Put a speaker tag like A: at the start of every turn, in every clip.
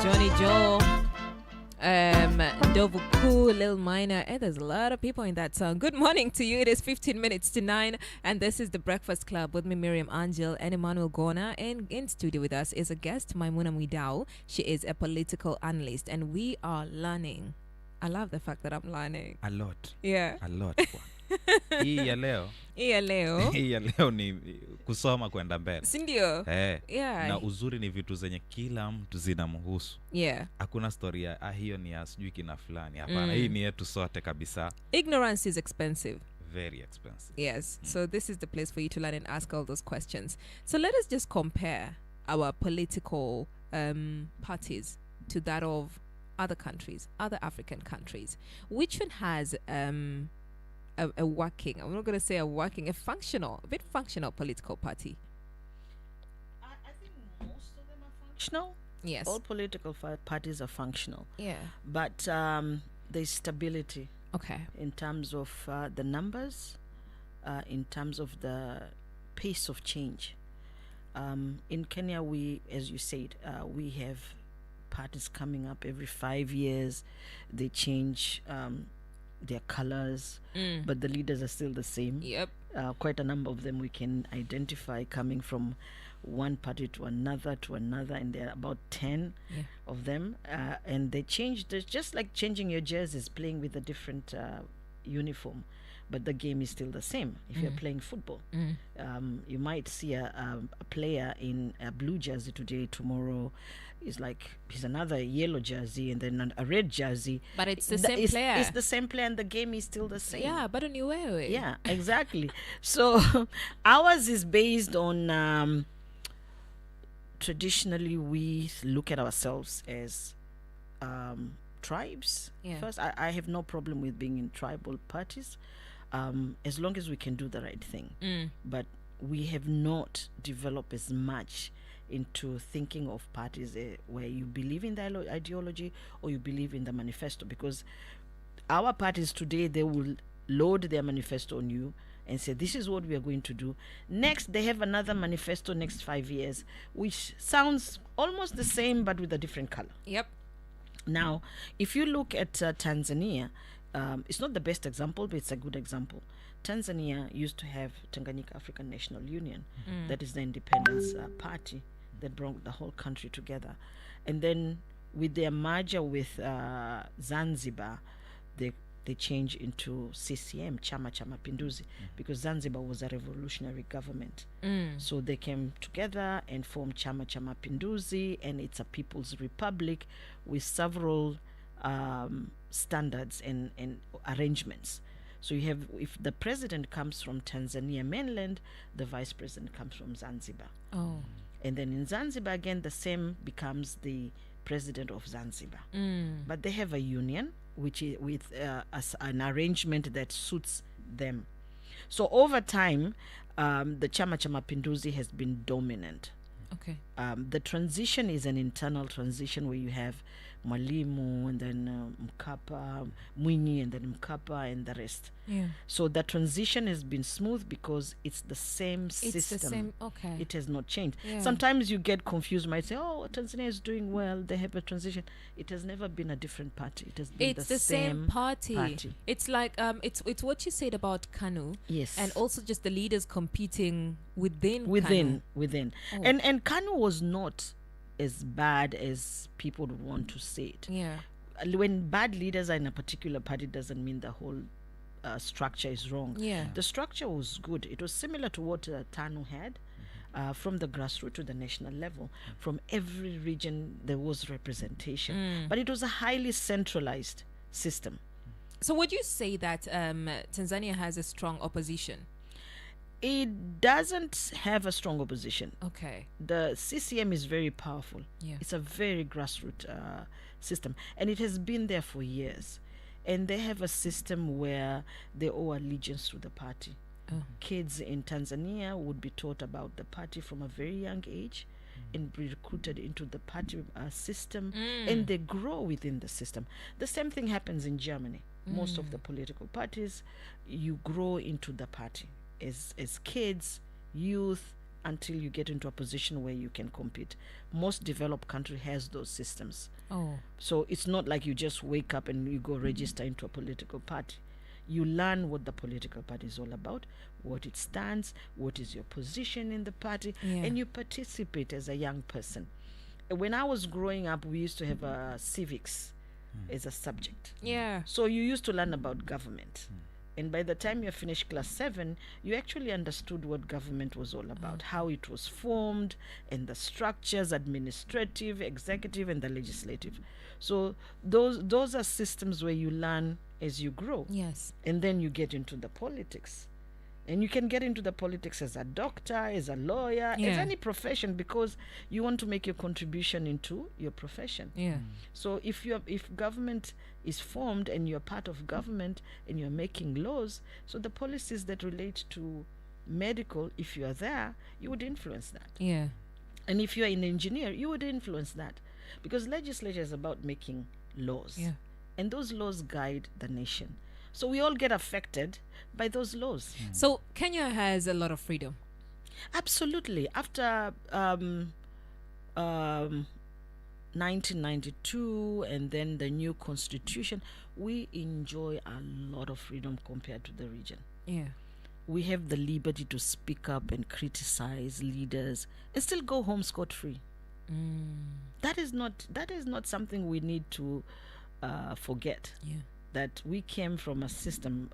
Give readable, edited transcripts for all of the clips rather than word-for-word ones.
A: Johnny Joe, Ndovu Kuu, Lil Minor, and there's a lot of people in that song. Good morning to you. It is 15 minutes to 9, and this is the Breakfast Club with me, Miriam Angel and Emmanuel Gona. And in studio with us is a guest, Maimuna Mwidau. She is a political analyst, and we are learning. I love the fact that I'm learning.
B: A lot.
A: Yeah.
B: A lot. Hii ya leo ni kusoma kwenda mbele.
A: Sindio?
B: Yeah. Na uzuri ni vitu zenye kila mtu zinamhusu.
A: Yeah.
B: Hakuna story ya hiyo ni ya sijui kina fulani. Hapana, hii ni yetu sote kabisa.
A: Ignorance is expensive.
B: Very expensive.
A: Yes. So this is the place for you to learn and ask all those questions. So let us just compare our political parties to that of other countries, other African countries. Which one has a working, I'm not going to say a functional political party?
C: I think most of them are functional.
A: Yes.
C: All political parties are functional.
A: Yeah.
C: But there's stability.
A: Okay.
C: In terms of the numbers, in terms of the pace of change. In Kenya, we, as you said, we have parties coming up every 5 years. They change their colors, but the leaders are still the same.
A: Yep.
C: Quite a number of them we can identify coming from one party to another, and there are about 10 of them. And they change. There's just like changing your jerseys, playing with a different uniform, but the game is still the same. If you're playing football, you might see a player in a blue jersey today, tomorrow he's another yellow jersey, and then a red jersey.
A: But it's the same player.
C: It's the same player, and the game is still the same.
A: Yeah, but on your way.
C: Yeah, exactly. So ours is based on traditionally we look at ourselves as tribes.
A: Yeah.
C: First, I have no problem with being in tribal parties, as long as we can do the right thing. But we have not developed as much into thinking of parties where you believe in the ideology or you believe in the manifesto, because our parties today, they will load their manifesto on you and say, this is what we are going to do. Next, they have another manifesto next 5 years, which sounds almost the same but with a different color.
A: Yep.
C: Now, if you look at Tanzania, it's not the best example, but it's a good example. Tanzania used to have Tanganyika African National Union. That is the independence party that brought the whole country together. And then with their merger with Zanzibar, they changed into CCM, Chama cha Mapinduzi, because Zanzibar was a revolutionary government. So they came together and formed Chama cha Mapinduzi, and it's a people's republic with several standards and arrangements. So you have, if the president comes from Tanzania mainland, the vice president comes from Zanzibar.
A: Oh.
C: And then in Zanzibar again, the same becomes the president of Zanzibar. But they have a union, which is with an arrangement that suits them. So over time, the Chama cha Mapinduzi has been dominant.
A: Okay.
C: The transition is an internal transition where you have Mwalimu and then Mkapa, Mwinyi and then Mkapa and the rest.
A: Yeah.
C: So the transition has been smooth because it's the same system.
A: It's the same, okay.
C: It has not changed.
A: Yeah.
C: Sometimes you get confused, you might say, oh, Tanzania is doing well, they have a transition. It has never been a different party. It has been
A: the same party. It's like it's what you said about KANU.
C: Yes.
A: And also just the leaders competing within
C: Within.
A: Oh.
C: And KANU was not as bad as people would want to say it.
A: Yeah.
C: When bad leaders are in a particular party, doesn't mean the whole structure is wrong.
A: Yeah.
C: The structure was good. It was similar to what TANU had. From the grassroots to the national level, from every region there was representation, but it was a highly centralized system.
A: So would you say that Tanzania has a strong opposition?
C: It doesn't have a strong opposition.
A: Okay.
C: The CCM is very powerful.
A: Yeah.
C: It's a very grassroots system, and it has been there for years. And they have a system where they owe allegiance to the party.
A: Oh.
C: Kids in Tanzania would be taught about the party from a very young age and be recruited into the party system, and they grow within the system. The same thing happens in Germany. Most of the political parties, you grow into the party as kids, youth, until you get into a position where you can compete. Most developed country has those systems. So it's not like you just wake up and you go register into a political party. You learn what the political party is all about, what it stands, what is your position in the party, and you participate as a young person. When I was growing up, we used to have civics as a subject. So you used to learn about government. And by the time you finished class 7, you actually understood what government was all about, how it was formed, and the structures, administrative, executive, and the legislative. So those are systems where you learn as you grow. And then you get into the politics. And you can get into the politics as a doctor, as a lawyer, as any profession, because you want to make your contribution into your profession. So if government is formed and you're part of government and you're making laws, so the policies that relate to medical, if you are there, you would influence that. And if you're an engineer, you would influence that, because legislature is about making laws. And those laws guide the nation. So we all get affected by those laws.
A: So Kenya has a lot of freedom.
C: Absolutely. After 1992 and then the new constitution, we enjoy a lot of freedom compared to the region. We have the liberty to speak up and criticize leaders and still go home scot-free. That is not something we need to forget. That we came from a system,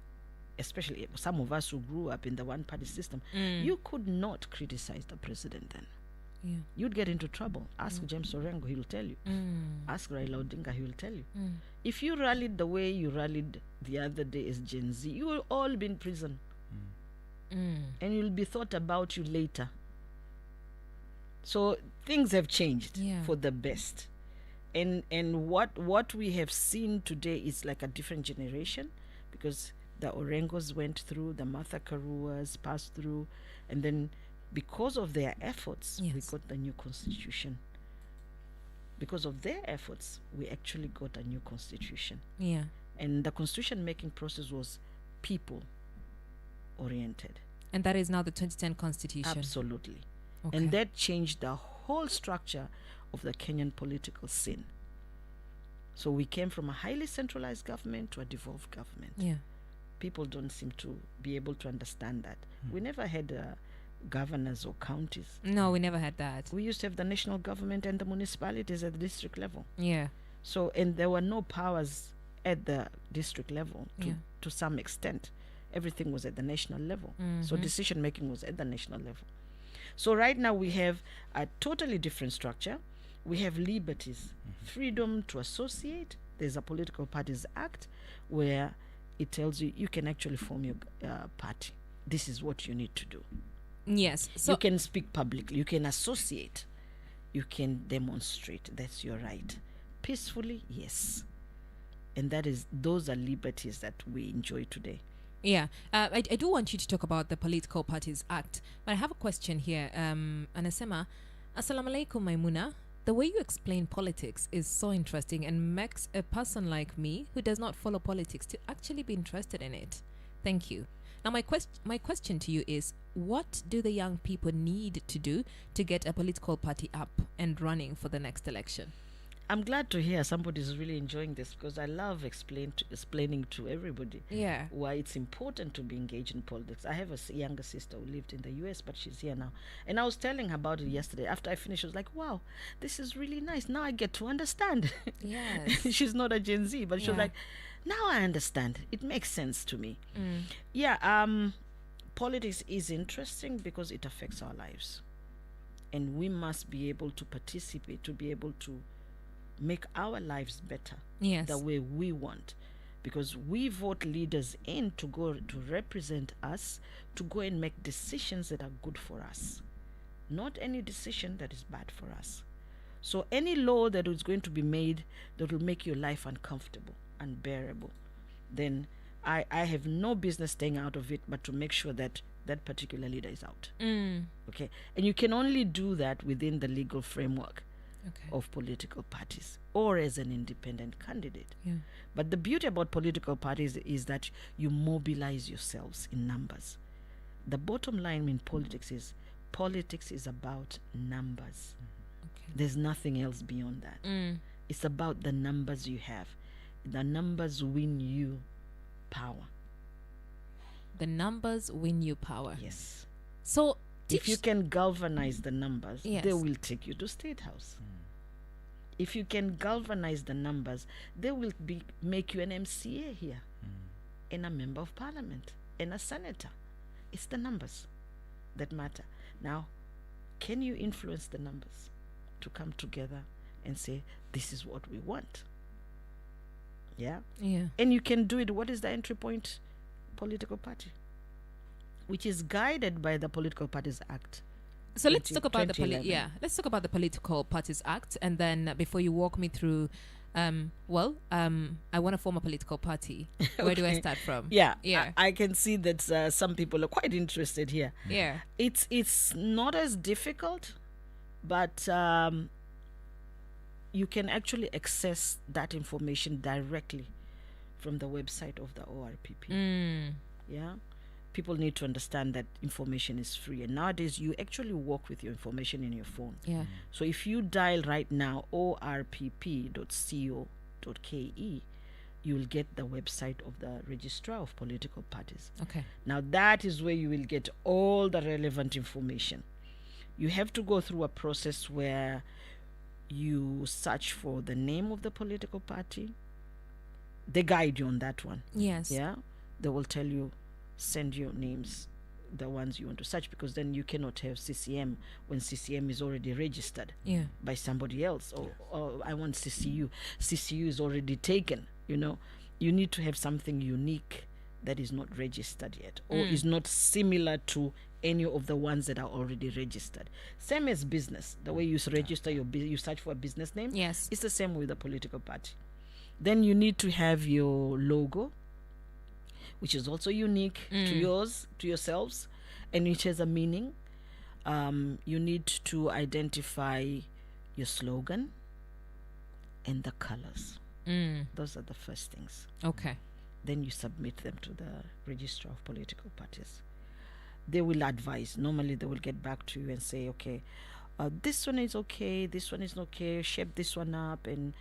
C: especially some of us who grew up in the one-party system, you could not criticize the president then. You'd get into trouble. Ask James Orengo, he will tell you. Ask Raila Odinga, he will tell you. If you rallied the way you rallied the other day as Gen Z, you will all be in prison. And you'll be thought about you later. So things have changed for the best. And what we have seen today is like a different generation, because the Orengos went through, the Martha Karuas passed through, and then because of their efforts, we got the new constitution. Because of their efforts, we actually got a new constitution. And the constitution making process was people oriented.
A: And that is now the 2010 constitution.
C: Absolutely. And that changed the whole structure of the Kenyan political scene. So we came from a highly centralized government to a devolved government. People don't seem to be able to understand that. We never had governors or counties.
A: No, we never had that.
C: We used to have the national government and the municipalities at the district level.
A: So,
C: and there were no powers at the district level to some extent. Everything was at the national level. So decision making was at the national level. So right now we have a totally different structure. We have liberties, freedom to associate. There's a Political Parties Act where it tells you you can actually form your party. This is what you need to do. So you can speak publicly. You can associate. You can demonstrate. That's your right. Peacefully, yes. And those are liberties that we enjoy today.
A: I do want you to talk about the Political Parties Act, but I have a question here. Anasema, Assalamu alaikum, Maimuna. The way you explain politics is so interesting and makes a person like me, who does not follow politics, to actually be interested in it. Thank you. Now, my question to you is, what do the young people need to do to get a political party up and running for the next election?
C: I'm glad to hear somebody's really enjoying this, because I love explaining to everybody why it's important to be engaged in politics. I have a younger sister who lived in the US, but she's here now. And I was telling her about it yesterday. After I finished, I was like, wow, this is really nice. Now I get to understand. She's not a Gen Z, but she was like, now I understand. It makes sense to me. Politics is interesting because it affects our lives. And we must be able to participate, to be able to make our lives better the way we want, because we vote leaders in to go to represent us, to go and make decisions that are good for us, not any decision that is bad for us. So any law that is going to be made that will make your life uncomfortable, unbearable, then I have no business staying out of it, but to make sure that that particular leader is out. Okay, and you can only do that within the legal framework of political parties or as an independent candidate. But the beauty about political parties is that you mobilize yourselves in numbers. The bottom line in politics is Politics is about numbers.
A: Okay.
C: There's nothing else beyond that. It's about the numbers you have. The numbers win you power.
A: The numbers win you power.
C: Yes.
A: So
C: if you can galvanize the numbers,
A: Yes.
C: they will take you to State House. If you can galvanize the numbers, they will make you an MCA here, and a member of parliament, and a senator. It's the numbers that matter. Now, can you influence the numbers to come together and say, this is what we want? Yeah?
A: Yeah.
C: And you can do it. What is the entry point? Political party, which is guided by the Political Parties Act.
A: So let's talk about the
C: 2011.
A: let's talk about the Political Parties Act, and then before you walk me through, I want to form a political party. Where do I start from?
C: Yeah,
A: Yeah.
C: I can see that some people are quite interested here.
A: Yeah.
C: It's not as difficult, but you can actually access that information directly from the website of the ORPP. Yeah. People need to understand that information is free, and nowadays you actually work with your information in your phone.
A: Yeah.
C: So if you dial right now orpp.co.ke, you will get the website of the Registrar of Political Parties.
A: Okay.
C: Now that is where you will get all the relevant information. You have to go through a process where you search for the name of the political party. They guide you on that one.
A: Yes.
C: Yeah. They will tell you, send your names, the ones you want to search, because then you cannot have CCM when CCM is already registered
A: Yeah.
C: by somebody else. Or I want CCU. CCU is already taken. You need to have something unique that is not registered yet, or is not similar to any of the ones that are already registered. Same as business. The way you register you search for a business name.
A: Yes.
C: It's the same with a political party. Then you need to have your logo, which is also unique to yourselves, and which has a meaning. You need to identify your slogan and the colors. Those are the first things.
A: Okay.
C: Then you submit them to the Registrar of Political Parties. They will advise. Normally they will get back to you and say, okay, this one is okay, this one is not okay, shape this one up and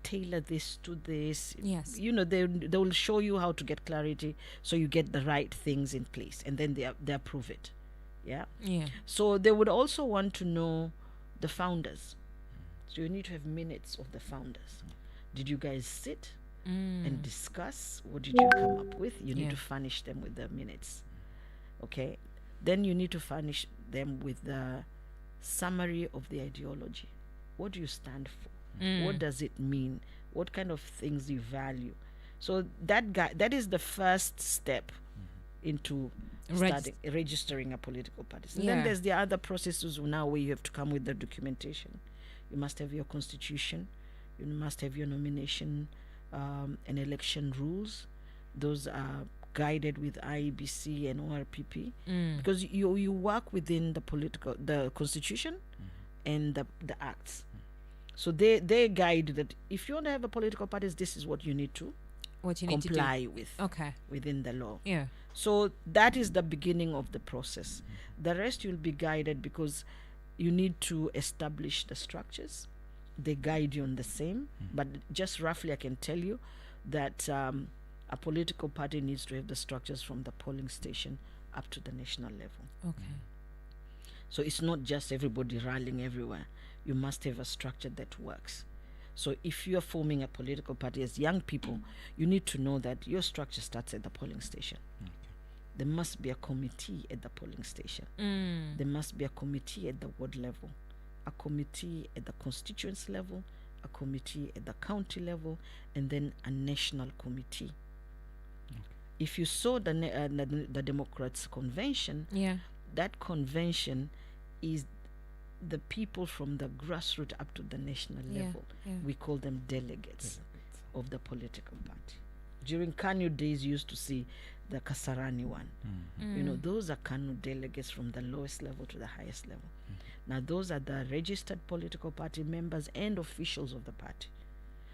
C: tailor this to this.
A: Yes.
C: They will show you how to get clarity, so you get the right things in place, and then they approve it. Yeah.
A: Yeah.
C: So they would also want to know the founders. So you need to have minutes of the founders. Did you guys sit and discuss? What did you come up with? You need to furnish them with the minutes. Okay. Then you need to furnish them with the summary of the ideology. What do you stand for? What does it mean? What kind of things you value? So that is the first step into registering a political party. And then there's the other processes now where you have to come with the documentation. You must have your constitution. You must have your nomination and election rules. Those are guided with IEBC and ORPP, because you work within the constitution and the acts. So they guide that if you want to have a political party, this is what you need to comply with.
A: Okay.
C: Within the law.
A: Yeah.
C: So that is the beginning of the process. The rest you'll be guided, because you need to establish the structures. They guide you on the same, but just roughly I can tell you that a political party needs to have the structures from the polling station up to the national level.
A: Okay.
C: So it's not just everybody rallying everywhere. You must have a structure that works. So if you are forming a political party as young people, you need to know that your structure starts at the polling station. Okay. There must be a committee at the polling station. There must be a committee at the ward level, a committee at the constituency level, a committee at the county level, and then a national committee. Okay. If you saw the Democrats' convention, that convention is the people from the grassroots up to the national level. We call them delegates of the political party. During KANU days, you used to see the Kasarani one. Those are KANU delegates from the lowest level to the highest level. Now those are the registered political party members and officials of the party.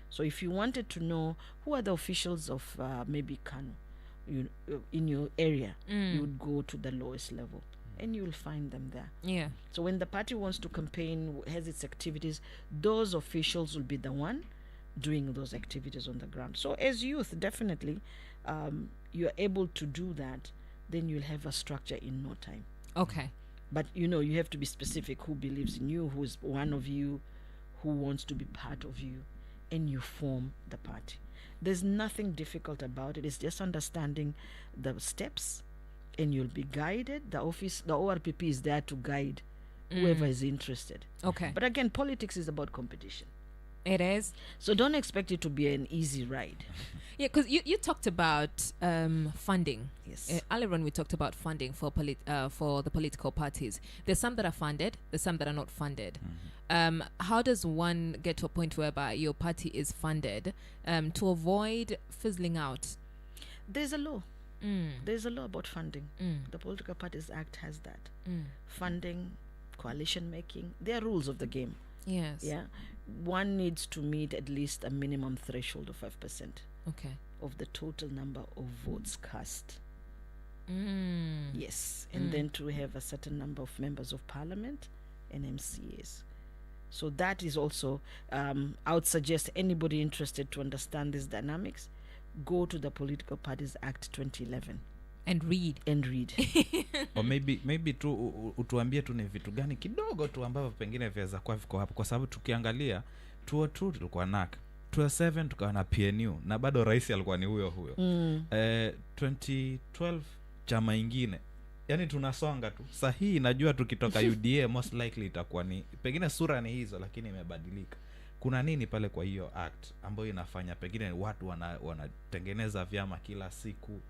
C: So if you wanted to know who are the officials of maybe KANU in your area, you would go to the lowest level and you'll find them there.
A: Yeah.
C: So when the party wants to campaign, has its activities, those officials will be the one doing those activities on the ground. So as youth, definitely, you're able to do that, then you'll have a structure in no time.
A: Okay.
C: But, you have to be specific who believes in you, who's one of you, who wants to be part of you, and you form the party. There's nothing difficult about it. It's just understanding the steps, and you'll be guided. The ORPP is there to guide whoever is interested.
A: Okay.
C: But again, politics is about competition.
A: It is.
C: So don't expect it to be an easy ride.
A: Yeah, because you talked about funding.
C: Yes.
A: Earlier on, we talked about funding for the political parties. There's some that are funded. There's some that are not funded. How does one get to a point whereby your party is funded to avoid fizzling out?
C: There's a law. There's a law about funding. The Political Parties Act has that. Funding, coalition making, there are rules of the game.
A: Yes.
C: Yeah. One needs to meet at least a minimum threshold of 5%
A: Okay.
C: of the total number of votes cast. Yes. And then to have a certain number of members of parliament and MCAs. So that is also, I would suggest anybody interested to understand these dynamics, go to the Political Parties Act 2011
A: and read.
B: Or maybe tu utuambie tu ni vitu gani kidogo tu ambavyo pengine viweza kuwa viko hapo, kwa sababu tukiangalia 202 tulikuwa NAC, 207 tukawa na PNU na bado rais alikuwa ni huyo 2012 chama ingine. Yani tunasonga tu. Sahihi najua tukitoka UDA most likely itakuwa ni pengine sura ni hizo, lakini imebadilika. Kuna nini pale kwa hiyo act ambayo inafanya pengine watu wanatengeneza vyama kila siku?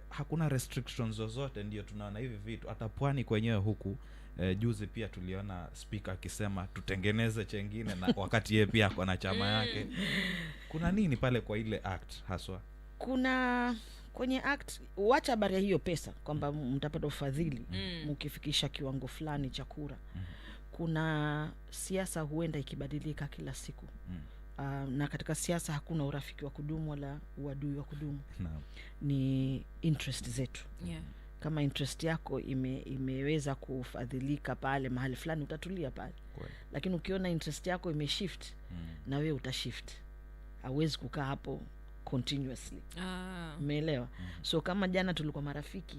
B: Hakuna restrictions zozote, ndio tunaona hivi vitu. Hata pwani kwenyewe huku juzi pia tuliona speaker akisema tutengeneze chengine, na wakati yeye pia kwa na chama yake. Kuna nini pale kwa ile act haswa?
C: Kuna kwenye act, wacha habari ya hiyo pesa kwamba mtapata ufadhili mkifikisha kiwango fulani cha kura. Kuna siasa huenda ikibadilika kila siku. Na katika siasa hakuna urafiki wa kudumu wala uadui wa kudumu. Ni interest zetu.
A: Yeah.
C: Kama interest yako imeweza kufadhilika pale mahali fulani, utatulia pale. Lakini ukiona interest yako imeshift, na wewe utashift. Hauwezi kukaa hapo continuously. Umeelewa? So kama jana tulikuwa marafiki,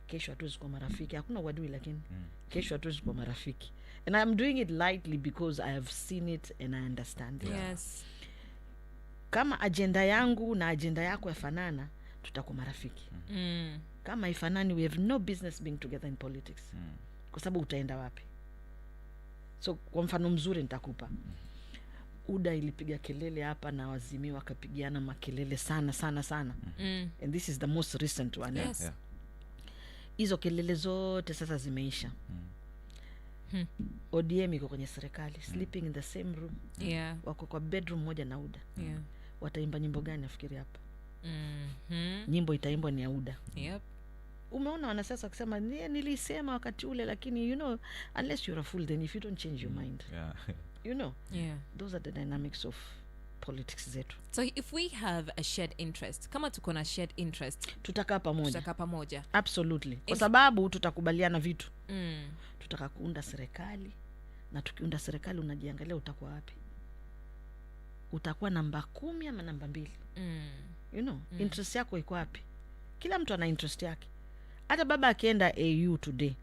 C: kesho hatuwezi kuwa marafiki. Hakuna uadui, lakini kesho hatuwezi kuwa marafiki. And I'm doing it lightly because I have seen it and I understand it.
A: Yes.
C: Kama agenda yangu na agenda yako yafanana, tutakuwa marafiki. Kama ifanani, we have no business being together in politics. Kwa sababu utaenda wapi? So kwa mfano mzuri nitakupa. UDA ilipiga kelele hapa na wazimi wakapigiana makelele sana. And this is the most recent one.
A: Yes.
C: Hizo kelele zote sasa zimeisha. ODM iko kwenye serikali, sleeping in the same room.
A: Yeah.
C: Wako kwa bedroom moja na UDA.
A: Yeah.
C: Wataimba nyimbo gani nafikiri hapa? Nyimbo itaimbwa ni ya UDA.
A: Yep.
C: Umeona wanasiasa wakisema nilisema wakati ule, lakini unless you're a fool, then if you don't change your mind.
A: Yeah.
C: Those are the dynamics of politics zetu.
A: So if we have a shared interest, kama tuko na shared interest,
C: tutakaa pamoja. Absolutely. Kwa sababu tutakubaliana vitu. Tutaka kuunda serikali, na tukiunda serikali unajiangalia utakuwa wapi? Utakuwa namba 10 ama namba 2? Interest yako iko wapi? Kila mtu ana interest yake. Hata baba akienda AU today,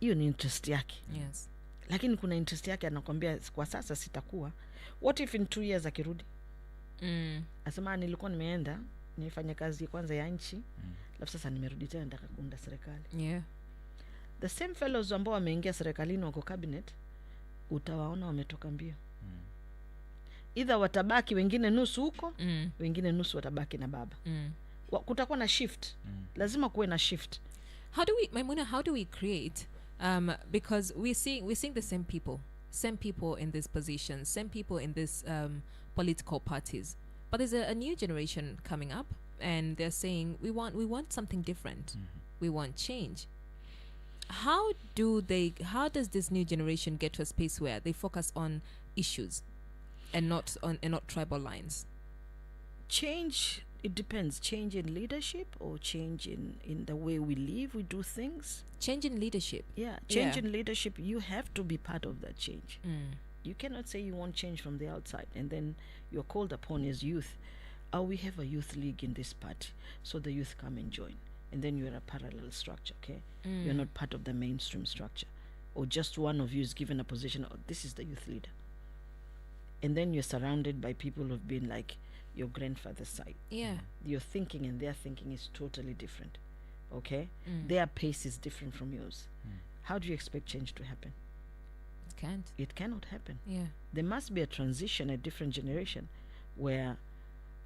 C: hiyo ni interest yake.
A: Yes.
C: Lakini kuna interest yake anakuambia kwa sasa sitakuwa. What if in 2 years akirudi? Asema nilikuwa nimeenda nifanye kazi kwanza ya nchi, alafu sasa nimerudi tena nataka kuunda serikali.
A: Yeah.
C: The same fellows ambao wameingia serikalini wako cabinet, utawaona wametoka mbio. Either watabaki wengine nusu huko, wengine nusu watabaki na baba. Kutakuwa na shift. Lazima kuwe na shift.
A: Maimuna, how do we create because we're seeing the same people in these positions, same people in this political parties, but there's a new generation coming up and they're saying we want something different. We want change. How does this new generation get to a space where they focus on issues and not tribal lines?
C: Change it depends. Change in leadership or change in the way we live, we do things.
A: Change in leadership.
C: Yeah, change in leadership, you have to be part of that change. You cannot say you want change from the outside and then you're called upon as youth. Oh, we have a youth league in this party, so the youth come and join. And then you're a parallel structure, okay? You're not part of the mainstream structure. Or just one of you is given a position, oh, this is the youth leader. And then you're surrounded by people who've been like your grandfather's side.
A: Yeah.
C: Your thinking and their thinking is totally different, okay? Their pace is different from yours. How do you expect change to happen?
A: It can't.
C: It cannot happen.
A: Yeah.
C: There must be a transition, a different generation, where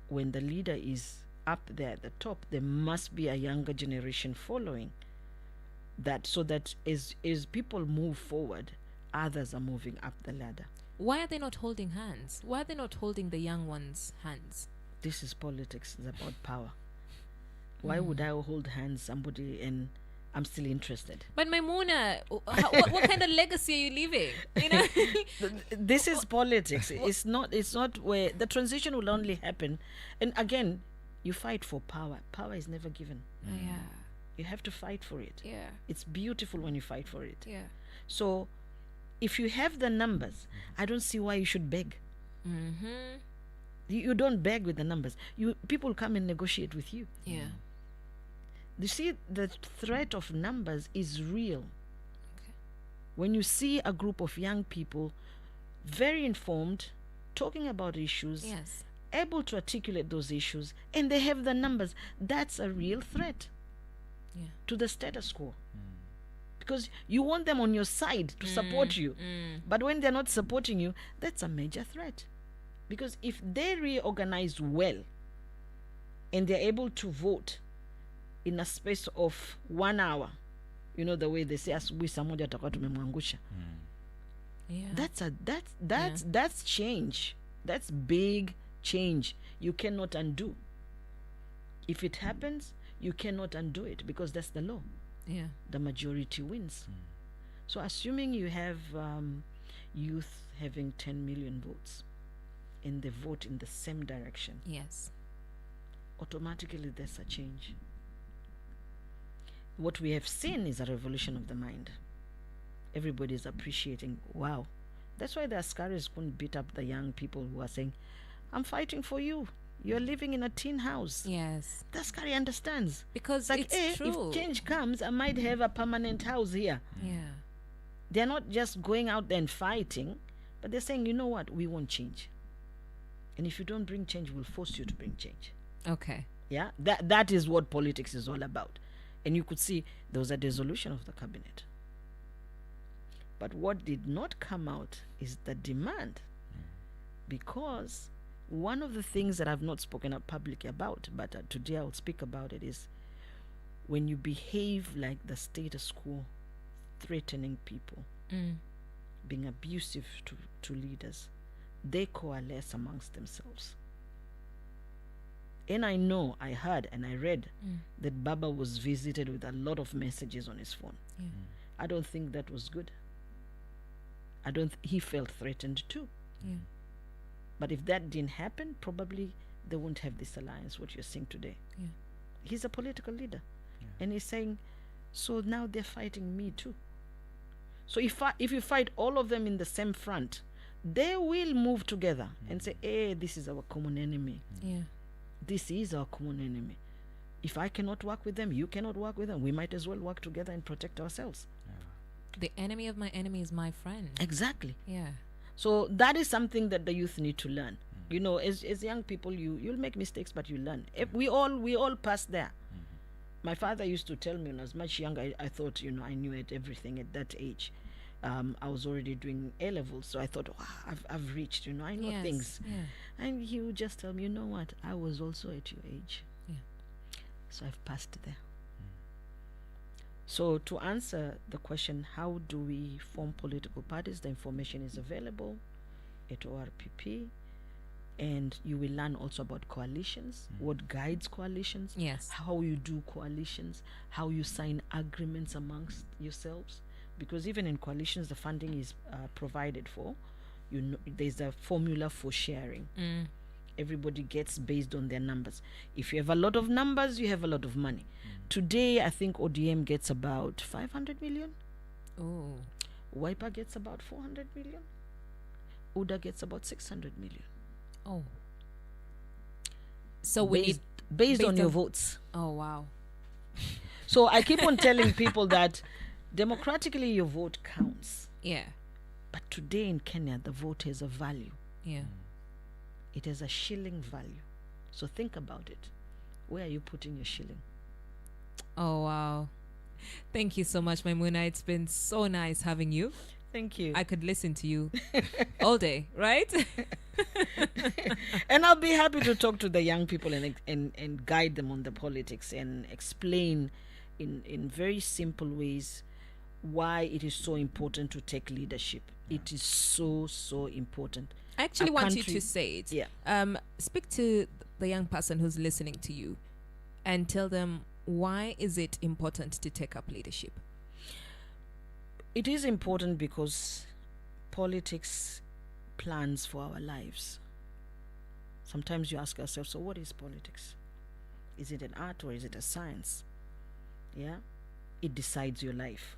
C: when the leader is up there at the top, there must be a younger generation following that, so that as people move forward, others are moving up the ladder.
A: Why are they not holding hands? Why are they not holding the young ones' hands?
C: This is politics. It's about power. Why would I hold hands somebody and I'm still interested?
A: But Maimuna, what kind of legacy are you leaving? You know?
C: This is politics. It's not where the transition will only happen. And again, you fight for power. Power is never given.
A: Yeah.
C: You have to fight for it.
A: Yeah.
C: It's beautiful when you fight for it.
A: Yeah.
C: So if you have the numbers, I don't see why you should beg. You don't beg with the numbers. People come and negotiate with you.
A: Yeah.
C: You see, the threat of numbers is real.
A: Okay.
C: When you see a group of young people very informed, talking about issues,
A: Yes.
C: able to articulate those issues, and they have the numbers, that's a real threat
A: Yeah.
C: to the status quo. Because you want them on your side to support you. But when they're not supporting you, that's a major threat. Because if they reorganize well and they're able to vote in a space of 1 hour, you know, the way they say asubuhi saa moja tutakuwa tumemwangusha.
A: Yeah.
C: That's change. That's big change. You cannot undo. If it happens, you cannot undo it because that's the law.
A: Yeah.
C: The majority wins. So assuming you have youth having 10 million votes and they vote in the same direction,
A: Yes.
C: automatically there's a change. What we have seen is a revolution of the mind. Everybody is appreciating, wow. That's why the Askaris couldn't beat up the young people who are saying, I'm fighting for you. You're living in a tin house.
A: Yes.
C: The Askari understands.
A: Because
C: Like,
A: it's true.
C: if change comes, I might have a permanent house here.
A: Yeah.
C: They're not just going out there and fighting, but they're saying, you know what, we want change. And if you don't bring change, we'll force you to bring change.
A: Okay.
C: Yeah, that is what politics is all about. And you could see there was a dissolution of the cabinet. But what did not come out is the demand. Because one of the things that I've not spoken up publicly about, but today I'll speak about it, is when you behave like the status quo, threatening people, being abusive to leaders, they coalesce amongst themselves. And I heard and I read that Baba was visited with a lot of messages on his phone.
A: Yeah.
C: I don't think that was good. He felt threatened too.
A: Yeah.
C: But if that didn't happen, probably they won't have this alliance, what you're seeing today.
A: Yeah.
C: He's a political leader. And he's saying, so now they're fighting me too. So if you fight all of them in the same front, they will move together and say, hey, this is our common enemy.
A: Yeah.
C: This is our common enemy. If I cannot work with them, you cannot work with them. We might as well work together and protect ourselves.
A: The enemy of my enemy is my friend.
C: Exactly.
A: Yeah.
C: So that is something that the youth need to learn. You know, as young people, you'll make mistakes, but you learn. We all pass there. My father used to tell me when I was much younger, I thought, you know, I knew everything at that age. I was already doing A-levels, so I thought, wow, I've reached, you know, I know things.
A: Yeah.
C: And he would just tell me, you know what, I was also at your age.
A: Yeah.
C: So I've passed there. So to answer the question, how do we form political parties? The information is available at ORPP. And you will learn also about coalitions, what guides coalitions,
A: Yes.
C: how you do coalitions, how you sign agreements amongst yourselves. Because even in coalitions, the funding is provided for. You know, there's a formula for sharing. everybody gets based on their numbers. If you have a lot of numbers, you have a lot of money. Today, I think ODM gets about 500 million.
A: Oh.
C: Wiper gets about 400 million. UDA gets about 600 million.
A: Oh. So
C: based on your votes.
A: Oh, wow.
C: So I keep on telling people that democratically your vote counts.
A: Yeah.
C: But today in Kenya, the vote has a value.
A: Yeah.
C: It has a shilling value. So think about it. Where are you putting your shilling?
A: Oh, wow. Thank you so much, Maimuna. It's been so nice having you.
C: Thank you.
A: I could listen to you all day, right?
C: And I'll be happy to talk to the young people and guide them on the politics and explain in very simple ways why it is so important to take leadership. It is so important.
A: I actually want you to say it.
C: Yeah.
A: Speak to the young person who's listening to you and tell them, why is it important to take up leadership?
C: It is important because politics plans for our lives. Sometimes you ask yourself, so what is politics? Is it an art or is it a science? Yeah? It decides your life.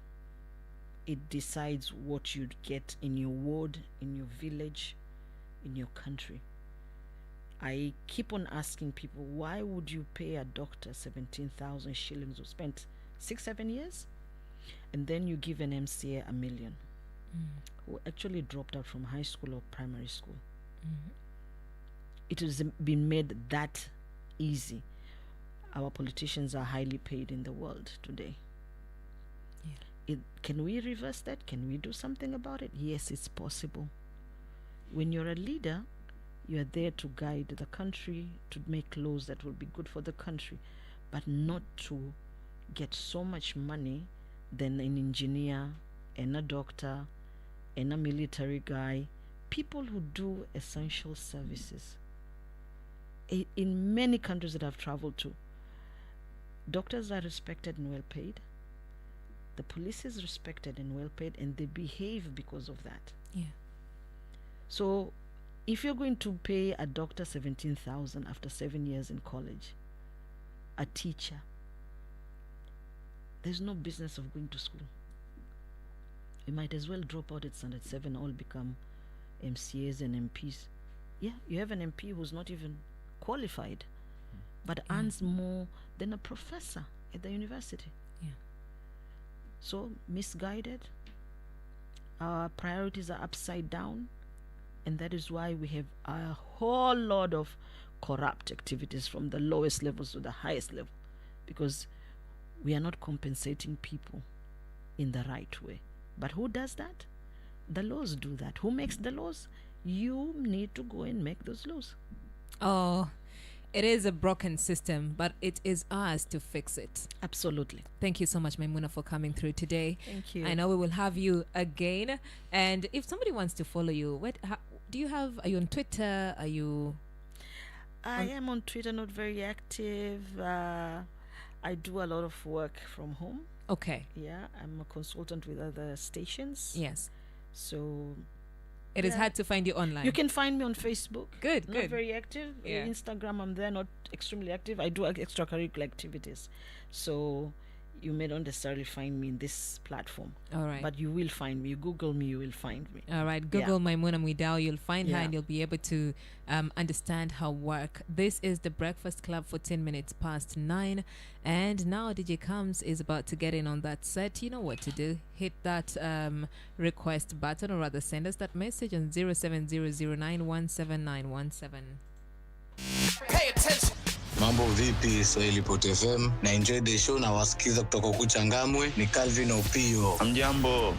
C: It decides what you get in your ward, in your village, in your country. I keep on asking people, why would you pay a doctor 17,000 shillings who spent 6-7 years? And then you give an MCA $1 million, who actually dropped out from high school or primary school. It has been made that easy. Our politicians are highly paid in the world today. Yeah. Can we reverse that? Can we do something about it? Yes, it's possible. When you're a leader, you are there to guide the country, to make laws that will be good for the country, but not to get so much money than an engineer and a doctor and a military guy, people who do essential services. In many countries that I've traveled to, doctors are respected and well paid. The police is respected and well paid, and they behave because of that.
A: Yeah. So
C: if you're going to pay a doctor 17,000 after 7 years in college, a teacher, there's no business of going to school. You might as well drop out at Standard 7, all become MCAs and MPs. Yeah, you have an MP who's not even qualified, but earns more than a professor at the university.
A: Yeah.
C: So misguided, our priorities are upside down, and that is why we have a whole lot of corrupt activities from the lowest levels to the highest level, because we are not compensating people in the right way. But who does that? The laws do that. Who makes the laws? You need to go and make those laws.
A: Oh, it is a broken system, but it is ours to fix it.
C: Absolutely.
A: Thank you so much, Maimuna, for coming through today.
C: Thank you.
A: I know we will have you again. And if somebody wants to follow you, are you on Twitter? Are you?
C: I am on Twitter, not very active. I do a lot of work from home.
A: Okay.
C: Yeah, I'm a consultant with other stations.
A: Yes.
C: So
A: it is hard to find you online.
C: You can find me on Facebook.
A: Good.
C: Not very active.
A: Yeah.
C: Instagram, I'm there, not extremely active. I do extracurricular activities. So you may not necessarily find me in this platform.
A: All right.
C: But you will find me. You Google me, you will find me.
A: All right. Google Maimuna Mwidau. You'll find her and you'll be able to understand her work. This is the Breakfast Club, 14 minutes past 9. And now DJ Comes is about to get in on that set. You know what to do. Hit that request button, or rather send us that message on 0700917917.
D: Pay attention. Mambo vipi SwahiliPot FM, na enjoy the show na wasikiza kutoka Kuchangamwe. Ni Calvin Opio.
E: Amjambo,